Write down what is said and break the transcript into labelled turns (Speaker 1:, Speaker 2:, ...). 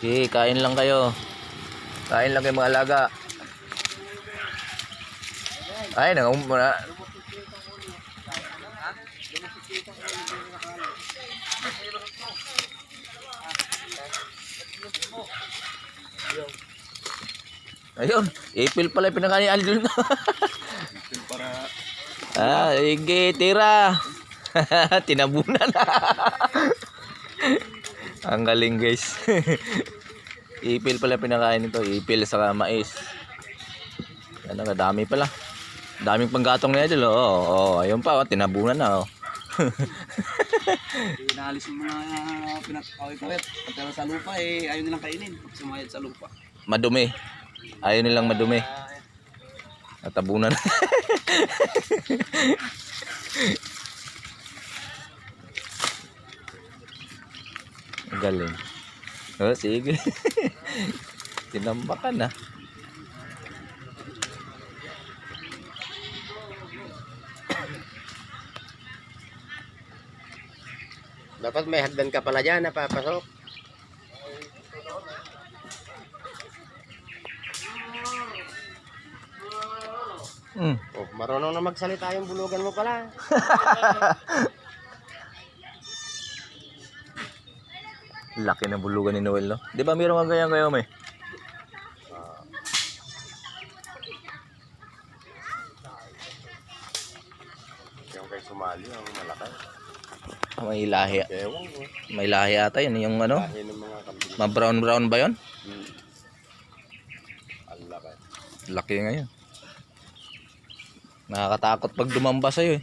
Speaker 1: Okay, kain lang kayo. Kain lang kayo mga alaga. Ay, nangumuna. Ayun, ipil pala yung pinakain ni Aldol na. Sige, tira. Tinabunan. Ang galing guys. Ipil pala pinakain nito. Ipil sa mais. Ano, dami pala. Daming panggatong na Idol. Ayun pa, tinabunan na.
Speaker 2: Inalis yung mga pinakawit-kawit. Pagka sa lupa ayaw nilang kainin. Sumayad sa lupa.
Speaker 1: Madumi. Ayaw nilang madumi. Natabunan. Galing. Sige. Tinambakan na.
Speaker 3: Dapat may hagdan ka pala dyan na papasok. Oh, marunong na magsalita yung bulugan mo pala.
Speaker 1: Laki ng bulugan ni Noel, no? Di ba mayroong ganyan kayo, may?
Speaker 3: Yung kay Sumali, ang malaki.
Speaker 1: May lahi.
Speaker 3: Ewan ko.
Speaker 1: May lahi ata yun. Yung ano?
Speaker 3: Lahi ng mga kambing.
Speaker 1: Ma-brown ba yun?
Speaker 3: Ang laki.
Speaker 1: Laki ngayon. Nakakatakot pag dumamba sa'yo eh.